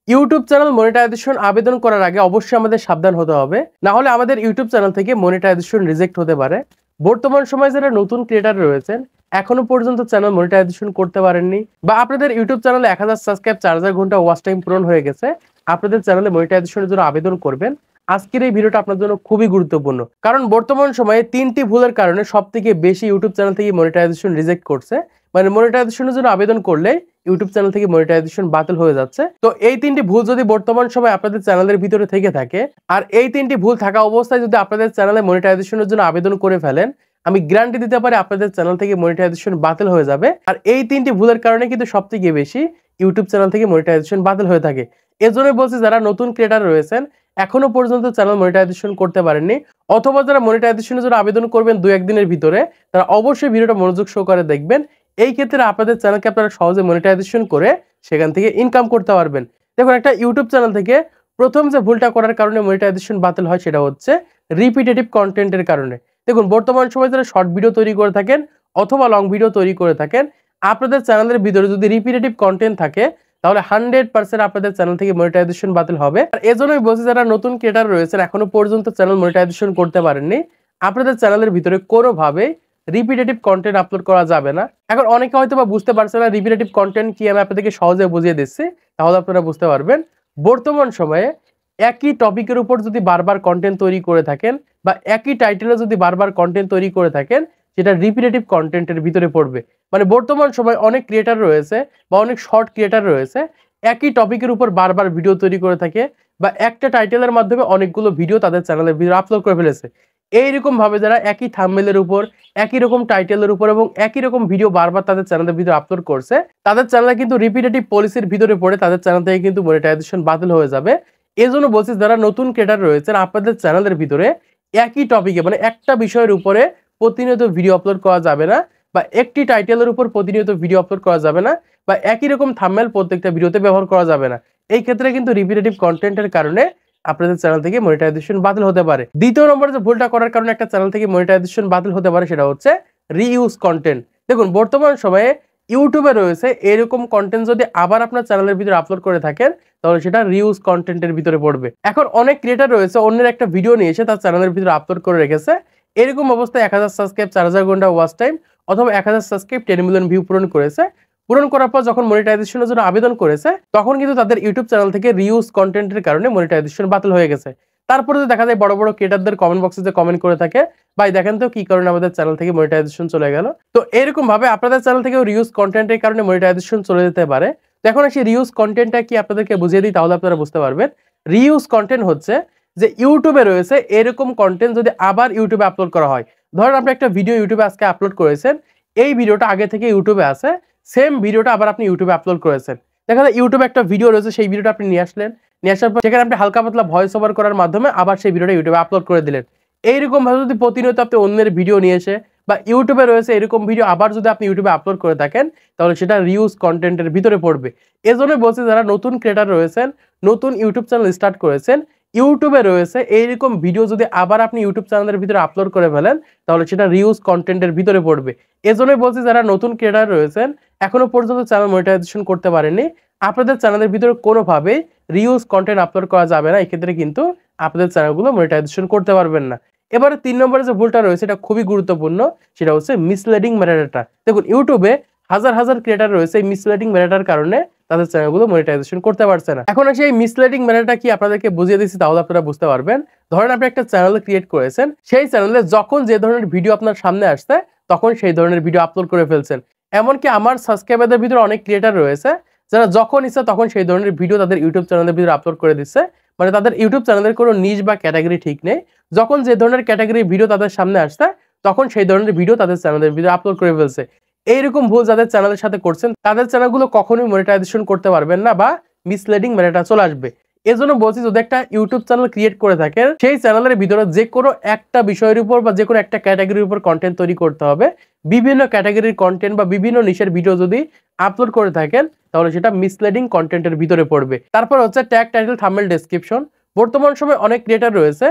YouTube channel monetization আবেদন করার আগে অবশ্যই আমাদের সাবধান হতে হবে, না হলে আমাদের ইউটিউব চ্যানেল থেকে মনিটাইজেশন রিজেক্ট হতে পারে। বর্তমান সময়ে যারা নতুন ক্রিয়েটার রয়েছেন এখনো পর্যন্ত চ্যানেল মনিটাইজেশন করতে পারেননি, বা আপনাদের ইউটিউব চ্যানেলে 1000 সাবস্ক্রাইব 4000 ঘন্টা ওয়াচ টাইম পূরণ হয়ে গেছে, আপনাদের চ্যানেলে মনিটাইজেশনের জন্য আবেদন করবেন, আজকের এই ভিডিওটা আপনার জন্য খুবই গুরুত্বপূর্ণ। কারণ বর্তমান সময়ে 3টি ভুলের কারণে সবথেকে বেশি ইউটিউব চ্যানেল থেকে মনিটাইজেশন রিজেক্ট করছে। মানে মনিটাইজেশনের জন্য আবেদন করলে ইউটিউব চ্যানেল থেকে মনিটাইজেশন বাতিল হয়ে যাচ্ছে। তো এই 3টি ভুল যদি বর্তমান সময় আপনাদের চ্যানেলের ভিতরে থেকে থাকে, আর এই 3টি ভুল থাকা অবস্থায় যদি আপনাদের চ্যানেলে মনিটাইজেশনের জন্য আবেদন করে ফেলেন, আমি গ্যারান্টি দিতে পারি আপনাদের চ্যানেল থেকে মনিটাইজেশন বাতিল হয়ে যাবে। আর এই 3টি ভুলের কারণে কিন্তু সবথেকে বেশি ইউটিউব চ্যানেল থেকে মনিটাইজেশন বাতিল হয়ে থাকে। এজন্য বলছি, যারা নতুন ক্রিয়েটার রয়েছেন এখনো পর্যন্ত চ্যানেল মনিটাইজেশন করতে পারেননি, অথবা যারা মনিটাইজেশনের জন্য আবেদন করবেন 2-1 দিনের ভিতরে, তারা অবশ্যই ভিডিওটা মনোযোগ সহকারে দেখবেন। এই ক্ষেত্রে আপনাদের চ্যানেলকে আপনারা সহজে মনিটাইজেশন করে সেখান থেকে ইনকাম করতে পারবেন। দেখুন, একটা ইউটিউব চ্যানেল থেকে প্রথম যে ভুলটা করার কারণে মনিটাইজেশন বাতিল হয় সেটা হচ্ছে রিপিটেটিভ কন্টেন্টের কারণে। দেখুন, বর্তমান সময়ে যারা শর্ট ভিডিও তৈরি করে থাকেন অথবা লং ভিডিও তৈরি করে থাকেন, আপনাদের চ্যানেলের ভিতরে যদি রিপিটেটিভ কন্টেন্ট থাকে তাহলে 100% আপনাদের চ্যানেল থেকে মনিটাইজেশন বাতিল হবে। আর এজন্যই বলছি, যারা নতুন ক্রিয়েটার রয়েছেন এখনো পর্যন্ত চ্যানেল মনিটাইজেশন করতে পারেননি, আপনাদের চ্যানেলের ভিতরে কোনোভাবে রিপিটেটিভ কন্টেন্ট আপলোড করা যাবে না। এখন অনেকে হয়তো বা বুঝতে পারছে না রিপিটেটিভ কন্টেন্ট কি, আমি আপনাদেরকে সহজে বুঝিয়ে দিচ্ছি, তাহলে আপনারা বুঝতে পারবেন। বর্তমান সময়ে একই টপিকের উপর যদি বারবার কন্টেন্ট তৈরি করে থাকেন, বা একই টাইটেলে যদি বারবার কন্টেন্ট তৈরি করে থাকেন, সেটা রিপিটেটিভ কন্টেন্টের ভিতরে পড়বে। মানে বর্তমান সময় অনেক ক্রিয়েটার রয়েছে বা অনেক শর্ট ক্রিয়েটার রয়েছে, একই টপিকের উপর বারবার ভিডিও তৈরি করে থাকে, বা একটা টাইটেলের মাধ্যমে অনেকগুলো ভিডিও তাদের চ্যানেলের ভিতরে আপলোড করে ফেলেছে। এইরকম ভাবে যারা একই থাম্বনেলের উপর, একই রকম টাইটেলের উপর এবং একই রকম ভিডিও বারবার তাদের চ্যানেলের ভিতরে আপলোড করছে, তাদের চ্যানেলে কিন্তু রিপিটেটিভ পলিসির ভিতরে পড়ে তাদের চ্যানেল থেকে কিন্তু মনিটাইজেশন বাতিল হয়ে যাবে। এজন্য বলছি, যারা নতুন ক্রিয়েটার রয়েছেন আপনাদের চ্যানেলের ভিতরে একই টপিকে মানে একটা বিষয়ের উপরে প্রতিনিয়ত ভিডিও আপলোড করা যাবে না, বা একটি টাইটেলের উপর প্রতিনিয়ত ভিডিও আপলোড করা যাবে না, বা একই রকম থাম্বনেল প্রত্যেকটা ভিডিওতে ব্যবহার করা যাবে না। এই ক্ষেত্রে কিন্তু রিপিটেটিভ কন্টেন্টের কারণে আপনাদের চ্যানেল থেকে মনিটাইজেশন বাতিল হতে পারে। দ্বিতীয় নম্বরে যে ভুলটা করার কারণে একটা চ্যানেল থেকে মনিটাইজেশন বাতিল হতে পারে সেটা হচ্ছে রিইউজ কন্টেন্ট। দেখুন, বর্তমান সময়ে ইউটিউবে রয়েছে এরকম কন্টেন্ট যদি আবার আপনার চ্যানেলের ভিতরে আপলোড করে থাকেন, তাহলে সেটা রিউজ কন্টেন্টের ভিতরে পড়বে। এখন অনেক ক্রিয়েটার রয়েছে অন্যের একটা ভিডিও নিয়ে এসে তার চ্যানেলের ভিতরে আপলোড করে রেখেছে, এরকম অবস্থায় 1000 সাবস্ক্রাইব 4000 ঘন্টা ওয়াচ টাইম অথবা 1000 সাবস্ক্রাইব 10 মিলিয়ন ভিউ পূরণ করেছে। পূরণ করার পর যখন মনিটাইজেশনের জন্য আবেদন করেছে, তখন কিন্তু তাদের ইউটিউব চ্যানেল থেকে রিউজ কন্টেন্টের কারণে মনিটাইজেশন বাতিল হয়ে গেছে। তারপরে তো দেখা যায় বড় বড় ক্রিয়েটারদের কমেন্ট বক্সে যে কমেন্ট করে থাকে, ভাই দেখেন তো কি কারণে আমাদের চ্যানেল থেকে মনিটাইজেশন চলে গেল। তো এরকম ভাবে আপনাদের চ্যানেল থেকে রিউজ কন্টেন্টের কারণে মনিটাইজেশন চলে যেতে পারে। তো এখন আসি রিউজ কন্টেন্টটা কি আপনাদেরকে বুঝিয়ে দিই, তাহলে আপনারা বুঝতে পারবেন। রিউজ কন্টেন্ট হচ্ছে যে ইউটিউবে রয়েছে এরকম কন্টেন্ট যদি আবার ইউটিউবে আপলোড করা হয়। ধরেন আপনি একটা ভিডিও ইউটিউবে আজকে আপলোড করেছেন, এই ভিডিওটা আগে থেকে ইউটিউবে আছে, সেম ভিডিওটা আবার আপনি ইউটিউবে আপলোড করেছেন। দেখা যায় ইউটিউবে একটা ভিডিও রয়েছে, সেই ভিডিওটা আপনি নিয়ে আসলেন, নিয়ে আসার পর সেখানে আপনি হালকা পাতলা ভয়েস ওভার করার মাধ্যমে আবার সেই ভিডিওটা ইউটিউবে আপলোড করে দিলেন। এইরকম ভাবে যদি প্রতিনিয়ত আপনি অন্যের ভিডিও নিয়ে এসে বা ইউটিউবে রয়েছে এরকম ভিডিও আবার যদি আপনি ইউটিউবে আপলোড করে থাকেন, তাহলে সেটা রিউজ কন্টেন্টের ভিতরে পড়বে। এজন্য বলছি, যারা নতুন ক্রিয়েটার রয়েছেন, নতুন ইউটিউব চ্যানেল স্টার্ট করেছেন, ইউটিউবে রয়েছে এইরকম ভিডিও যদি আবার আপনি ইউটিউব চ্যানেলের ভিতরে আপলোড করে ফেলেন, তাহলে সেটা রিউজ কন্টেন্টের ভিতরে পড়বে। এজন্যই বলছি, যারা নতুন ক্রিয়েটার রয়েছেন এখনো পর্যন্ত চ্যানেল মনিটাইজেশন করতে পারেননি, আপনাদের চ্যানেলের ভিতরে কোনোভাবেই রিউজ কন্টেন্ট আপলোড করা যাবে না। এক্ষেত্রে কিন্তু আপনাদের চ্যানেলগুলো মনিটাইজেশন করতে পারবেন না। এবারে 3 নম্বরে যে ভুলটা রয়েছে এটা খুবই গুরুত্বপূর্ণ, সেটা হচ্ছে মিসলিডিং ম্যাটারটা। দেখুন, ইউটিউবে হাজার হাজার ক্রিয়েটার রয়েছে, এই মিসলিডিং ম্যাটারের কারণে তাদের চ্যানেলগুলো মনিটাইজেশন করতে পারছে না। এখন আসি এই মিসলিডিং ম্যাটারটা কি আপনাদেরকে বুঝিয়ে দিচ্ছি, তাহলে আপনারা বুঝতে পারবেন। ধরেন আপনি একটা চ্যানেল ক্রিয়েট করেছেন, সেই চ্যানেলে যখন যে ধরনের ভিডিও আপনার সামনে আসছে তখন সেই ধরনের ভিডিও আপলোড করে ফেলছেন। এমনকি আমার সাবস্ক্রাইবারদের ভিতরে অনেক ক্রিয়েটার রয়েছে যারা যখন ইচ্ছা তখন সেই ধরনের ভিডিও তাদের ইউটিউব চ্যানেলের ভিতরে আপলোড করে দিচ্ছে। মানে তাদের ইউটিউব চ্যানেলের কোনো নিশ বা ক্যাটাগরি ঠিক নেই, যখন যে ধরনের ক্যাটাগরির ভিডিও তাদের সামনে আসছে তখন সেই ধরনের ভিডিও তাদের চ্যানেলের ভিতরে আপলোড করে ফেলছে। এইরকম ভুল যাদের চ্যানেলের সাথে করছেন তাদের চ্যানেলগুলো কখনোই মনিটাইজেশন করতে পারবেন না, বা মিসলিডিং ম্যাটারটা চলে আসবে। এজন্য বলছি, যদি একটা ইউটিউব চ্যানেল ক্রিয়েট করে থাকেন, সেই চ্যানেলের ভিতরে যে কোনো একটা বিষয়ের উপর বা যে কোনো একটা ক্যাটাগরির উপর কন্টেন্ট তৈরি করতে হবে। বিভিন্ন ক্যাটাগরির কন্টেন্ট বা বিভিন্ন নিশের ভিডিও যদি আপলোড করে থাকেন, তাহলে সেটা মিসলিডিং কন্টেন্টের ভিতরে পড়বে। তারপর হচ্ছে ট্যাগ, টাইটেল, থাম্বনেল, ডেসক্রিপশন। বর্তমান সময় অনেক ক্রিয়েটার রয়েছে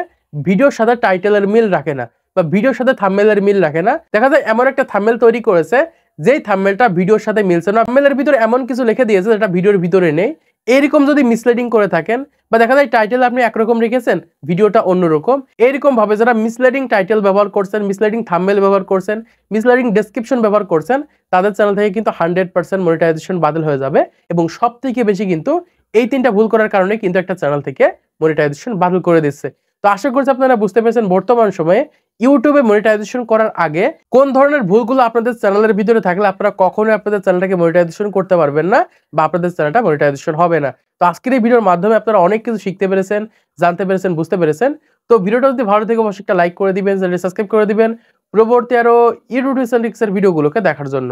ভিডিওর সাথে টাইটেলের মিল রাখে না, বা ভিডিওর সাথে থাম্বনেলের মিল রাখে না। দেখা যায় এমন একটা থাম্বনেল তৈরি করেছে যেই থাম্বনেলটা ভিডিওর সাথে মিলছে না, থাম্বনেলের ভিতরে এমন কিছু লিখে দিয়েছে যেটা ভিডিওর ভিতরে নেই। এরকম যদি মিসলিডিং করে থাকেন বা দেখা যায় টাইটেল আপনি একরকম রেখেছেন, ভিডিওটা অন্যরকম, এরকম ভাবে যারা মিসলিডিং টাইটেল ব্যবহার করছেন, মিসলিডিং থাম্বনেল ব্যবহার করছেন, মিসলিডিং ডেসক্রিপশন ব্যবহার করছেন, তাদের চ্যানেল থেকে কিন্তু 100% মনিটাইজেশন বাতিল হয়ে যাবে। এবং সবথেকে বেশি কিন্তু এই 3টা ভুল করার কারণে কিন্তু একটা চ্যানেল থেকে মনিটাইজেশন বাতিল করে দিচ্ছে। তো আশা করছি আপনারা বুঝতে পেরেছেন বর্তমান সময়ে ইউটিউবে মনিটাইজেশন করার আগে কোন ধরনের ভুলগুলো আপনাদের চ্যানেলের ভিতরে থাকলে আপনারা কখনোই আপনাদের চ্যানেলটাকে মনিটাইজেশন করতে পারবেন না বা আপনাদের চ্যানেলটা মনিটাইজেশন হবে না। তো আজকের এই ভিডিওর মাধ্যমে আপনারা অনেক কিছু শিখতে পেরেছেন, জানতে পেরেছেন, বুঝতে পেরেছেন। তো ভিডিওটা যদি ভালো থেকে অবশ্যই একটা লাইক করে দিবেন, চ্যানেলটি সাবস্ক্রাইব করে দিবেন পরবর্তী আরো ইউটিউব টিপস এন্ড ট্রিক্স এর ভিডিওগুলোকে দেখার জন্য।